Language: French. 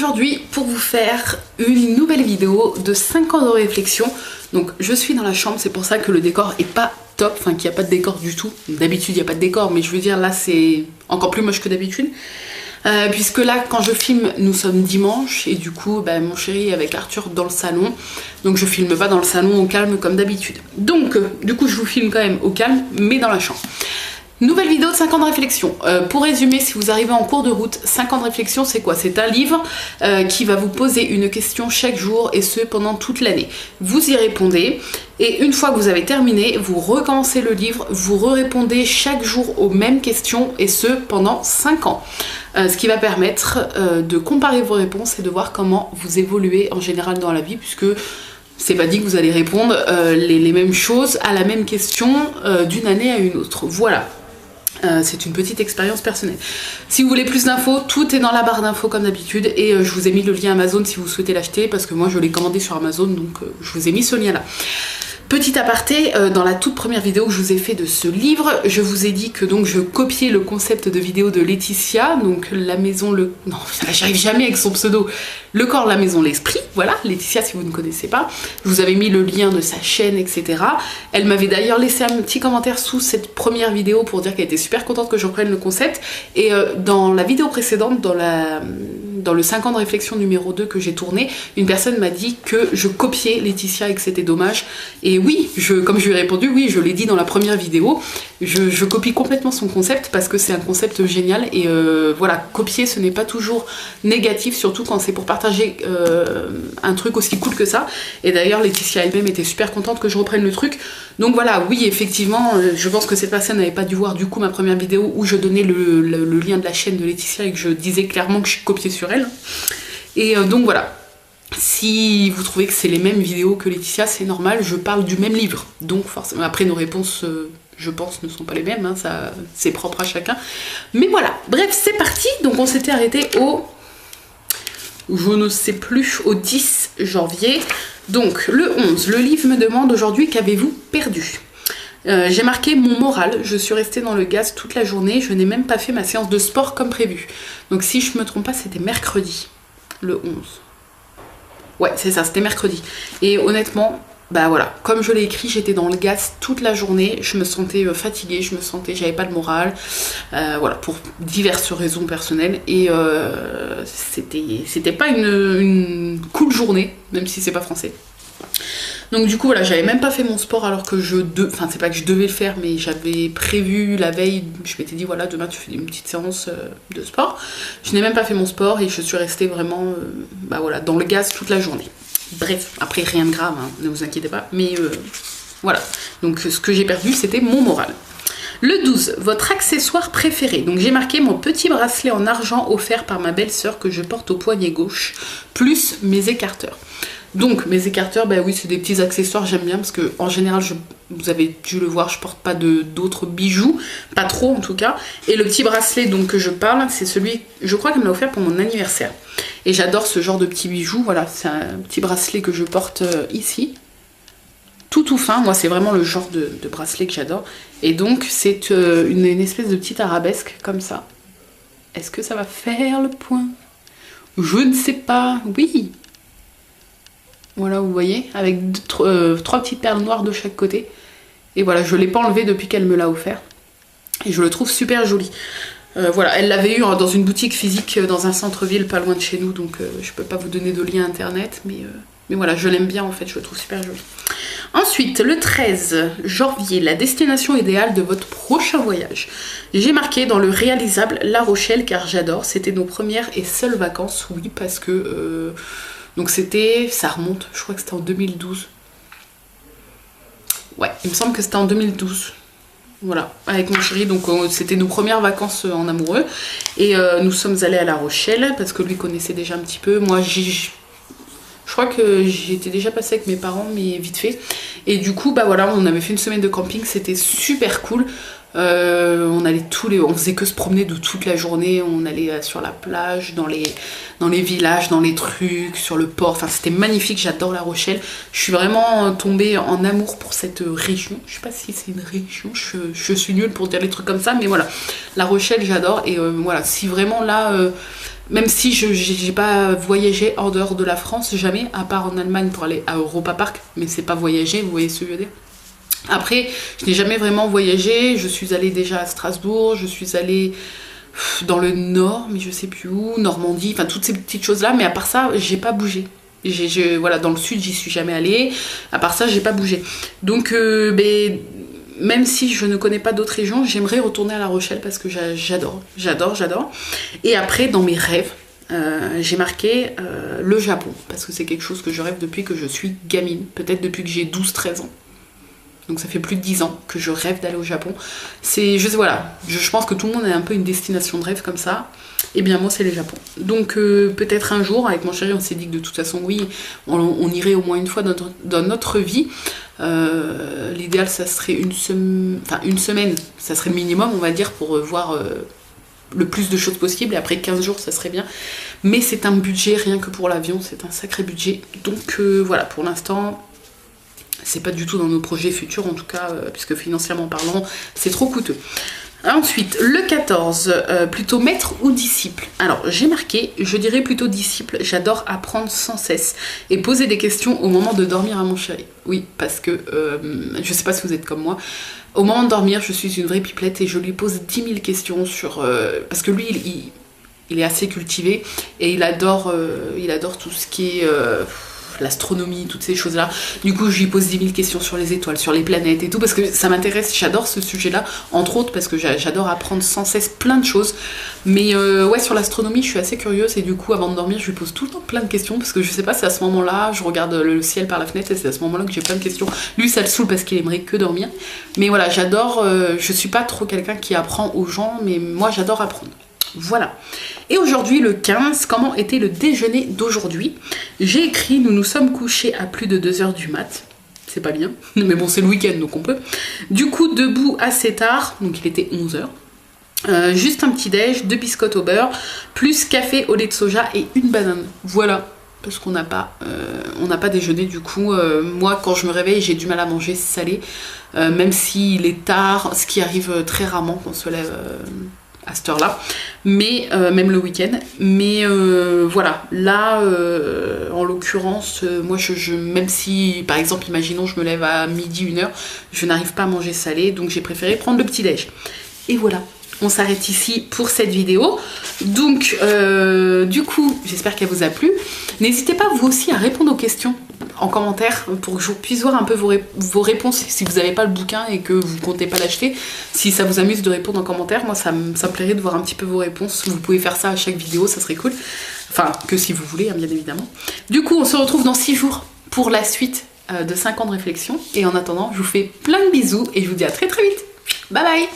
aujourd'hui pour vous faire une nouvelle vidéo de 5 ans de réflexion. Donc je suis dans la chambre, c'est pour ça que le décor est pas top, enfin qu'il n'y a pas de décor du tout. D'habitude il n'y a pas de décor, mais je veux dire là c'est encore plus moche que d'habitude. Puisque là quand je filme nous sommes dimanche et du coup mon chéri est avec Arthur dans le salon, donc je filme pas dans le salon au calme comme d'habitude. Donc du coup je vous filme quand même au calme mais dans la chambre. Nouvelle vidéo de 5 ans de réflexion. Pour résumer, si vous arrivez en cours de route, 5 ans de réflexion c'est quoi? C'est un livre qui va vous poser une question chaque jour et ce pendant toute l'année. Vous y répondez et une fois que vous avez terminé, vous recommencez le livre, vous répondez chaque jour aux mêmes questions et ce pendant 5 ans. Ce qui va permettre de comparer vos réponses et de voir comment vous évoluez en général dans la vie puisque c'est pas dit que vous allez répondre les mêmes choses à la même question d'une année à une autre. Voilà. C'est une petite expérience personnelle. Si vous voulez plus d'infos, tout est dans la barre d'infos comme d'habitude et je vous ai mis le lien Amazon si vous souhaitez l'acheter parce que moi je l'ai commandé sur Amazon donc je vous ai mis ce lien là. Petit aparté, dans la toute première vidéo que je vous ai fait de ce livre, je vous ai dit que donc je copiais le concept de vidéo de Laetitia, donc la maison, non, j'arrive jamais avec son pseudo, le corps, la maison, l'esprit, voilà, Laetitia si vous ne connaissez pas, je vous avais mis le lien de sa chaîne, etc. Elle m'avait d'ailleurs laissé un petit commentaire sous cette première vidéo pour dire qu'elle était super contente que je reprenne le concept, et dans la vidéo précédente, dans le 5 ans de réflexion numéro 2 que j'ai tourné, une personne m'a dit que je copiais Laetitia et que c'était dommage. Et oui, comme je lui ai répondu, oui, je l'ai dit dans la première vidéo, je copie complètement son concept parce que c'est un concept génial et voilà, copier ce n'est pas toujours négatif, surtout quand c'est pour partager un truc aussi cool que ça. Et d'ailleurs, Laetitia elle-même était super contente que je reprenne le truc. Donc voilà, oui, effectivement, je pense que cette personne n'avait pas dû voir du coup ma première vidéo où je donnais le lien de la chaîne de Laetitia et que je disais clairement que je copiais sur elle. Et donc voilà. Si vous trouvez que c'est les mêmes vidéos que Laetitia, c'est normal, je parle du même livre. Donc forcément, après nos réponses, je pense, ne sont pas les mêmes, hein, ça c'est propre à chacun. Mais voilà, bref, c'est parti. Donc on s'était arrêté au, je ne sais plus, au 10 janvier. Donc le 11, le livre me demande aujourd'hui qu'avez-vous perdu? J'ai marqué mon moral, je suis restée dans le gaz toute la journée, je n'ai même pas fait ma séance de sport comme prévu. Donc si je me trompe pas, c'était mercredi, le 11. Ouais, c'est ça, c'était mercredi. Et honnêtement, bah voilà, comme je l'ai écrit, j'étais dans le gaz toute la journée. Je me sentais fatiguée, j'avais pas de morale. Voilà, pour diverses raisons personnelles. Et c'était pas une cool journée, même si c'est pas français. Donc du coup voilà, j'avais même pas fait mon sport alors que enfin c'est pas que je devais le faire mais j'avais prévu la veille, je m'étais dit voilà demain tu fais une petite séance de sport. Je n'ai même pas fait mon sport et je suis restée vraiment bah voilà, dans le gaz toute la journée. Bref, après rien de grave, hein, ne vous inquiétez pas, mais voilà. Donc ce que j'ai perdu c'était mon moral. Le 12, votre accessoire préféré. Donc j'ai marqué mon petit bracelet en argent offert par ma belle-sœur que je porte au poignet gauche, plus mes écarteurs. Donc mes écarteurs, bah oui c'est des petits accessoires, j'aime bien parce que en général, vous avez dû le voir, je porte pas d'autres bijoux, pas trop en tout cas. Et le petit bracelet donc que je parle, c'est celui, je crois qu'elle me l'a offert pour mon anniversaire. Et j'adore ce genre de petits bijoux, voilà, c'est un petit bracelet que je porte ici. Tout fin, moi c'est vraiment le genre de bracelet que j'adore. Et donc c'est une espèce de petite arabesque comme ça. Est-ce que ça va faire le point? Je ne sais pas, oui. Voilà, vous voyez, avec trois petites perles noires de chaque côté. Et voilà, je ne l'ai pas enlevé depuis qu'elle me l'a offert. Et je le trouve super joli. Voilà, elle l'avait eu dans une boutique physique dans un centre-ville pas loin de chez nous. Donc je ne peux pas vous donner de lien internet. Mais voilà, je l'aime bien en fait, je le trouve super joli. Ensuite, le 13 janvier, la destination idéale de votre prochain voyage. J'ai marqué dans le réalisable La Rochelle car j'adore. C'était nos premières et seules vacances, oui, parce que... donc ça remonte, je crois que c'était en 2012. Ouais, il me semble que c'était en 2012. Voilà, avec mon chéri, donc c'était nos premières vacances en amoureux. Et nous sommes allés à La Rochelle, parce que lui connaissait déjà un petit peu. Moi, je crois que j'étais déjà passée avec mes parents, mais vite fait. Et du coup, bah voilà, on avait fait une semaine de camping, c'était super cool. On faisait que se promener de toute la journée, on allait sur la plage, dans les villages, dans les trucs, sur le port, enfin c'était magnifique, j'adore La Rochelle. Je suis vraiment tombée en amour pour cette région, je sais pas si c'est une région, je suis nulle pour dire les trucs comme ça, mais voilà, La Rochelle j'adore et voilà, si vraiment là Même si j'ai pas voyagé hors dehors de la France, jamais, à part en Allemagne pour aller à Europa Park, mais c'est pas voyager, vous voyez ce que je veux dire. Après, je n'ai jamais vraiment voyagé, je suis allée déjà à Strasbourg, je suis allée dans le nord, mais je sais plus où, Normandie, enfin toutes ces petites choses-là, mais à part ça, j'ai pas bougé. Voilà, dans le sud, j'y suis jamais allée, à part ça, j'ai pas bougé. Donc, même si je ne connais pas d'autres régions, j'aimerais retourner à La Rochelle parce que j'adore. Et après, dans mes rêves, j'ai marqué le Japon, parce que c'est quelque chose que je rêve depuis que je suis gamine, peut-être depuis que j'ai 12-13 ans. Donc ça fait plus de 10 ans que je rêve d'aller au Japon. Je pense que tout le monde a un peu une destination de rêve comme ça. Et bien moi c'est le Japon. Donc peut-être un jour, avec mon chéri, on s'est dit que de toute façon oui, on irait au moins une fois dans notre vie. L'idéal ça serait une semaine, ça serait le minimum on va dire pour voir le plus de choses possible. Et après 15 jours ça serait bien. Mais c'est un budget, rien que pour l'avion, c'est un sacré budget. Donc voilà, pour l'instant... c'est pas du tout dans nos projets futurs en tout cas, puisque financièrement parlant, c'est trop coûteux. Ensuite, le 14, plutôt maître ou disciple. Alors, j'ai marqué, je dirais plutôt disciple, j'adore apprendre sans cesse et poser des questions au moment de dormir à mon chéri. Oui, parce que, je sais pas si vous êtes comme moi, au moment de dormir, je suis une vraie pipelette et je lui pose 10 000 questions sur... parce que lui, il est assez cultivé et il adore tout ce qui est... l'astronomie, toutes ces choses-là. Du coup, je lui pose 10 000 questions sur les étoiles, sur les planètes et tout, parce que ça m'intéresse, j'adore ce sujet-là, entre autres parce que j'adore apprendre sans cesse plein de choses. Mais ouais, sur l'astronomie, je suis assez curieuse et du coup, avant de dormir, je lui pose tout le temps plein de questions, parce que je sais pas, c'est à ce moment-là, je regarde le ciel par la fenêtre et c'est à ce moment-là que j'ai plein de questions. Lui, ça le saoule parce qu'il aimerait que dormir. Mais voilà, j'adore, je suis pas trop quelqu'un qui apprend aux gens, mais moi, j'adore apprendre. Voilà. Et aujourd'hui, le 15, comment était le déjeuner d'aujourd'hui? J'ai écrit, nous nous sommes couchés à plus de 2h du mat. C'est pas bien, mais bon, c'est le week-end, donc on peut. Du coup, debout assez tard, donc il était 11h. Juste un petit déj, 2 biscottes au beurre, plus café au lait de soja et une banane. Voilà. Parce qu'on n'a pas déjeuné du coup. Moi, quand je me réveille, j'ai du mal à manger salé. Même s'il est tard, ce qui arrive très rarement qu'on se lève... à cette heure-là, mais même le week-end. Mais voilà, là, en l'occurrence, moi, même si, par exemple, imaginons, je me lève à midi, 1h, je n'arrive pas à manger salé, donc j'ai préféré prendre le petit-déj. Et voilà, on s'arrête ici pour cette vidéo. Donc, du coup, j'espère qu'elle vous a plu. N'hésitez pas, vous aussi, à répondre aux questions en commentaire pour que je puisse voir un peu vos réponses si vous n'avez pas le bouquin et que vous ne comptez pas l'acheter. Si ça vous amuse de répondre en commentaire, moi ça me plairait de voir un petit peu vos réponses. Vous pouvez faire ça à chaque vidéo, ça serait cool. Enfin, que si vous voulez, hein, bien évidemment. Du coup, on se retrouve dans 6 jours pour la suite de 5 ans de réflexion. Et en attendant, je vous fais plein de bisous et je vous dis à très très vite. Bye bye!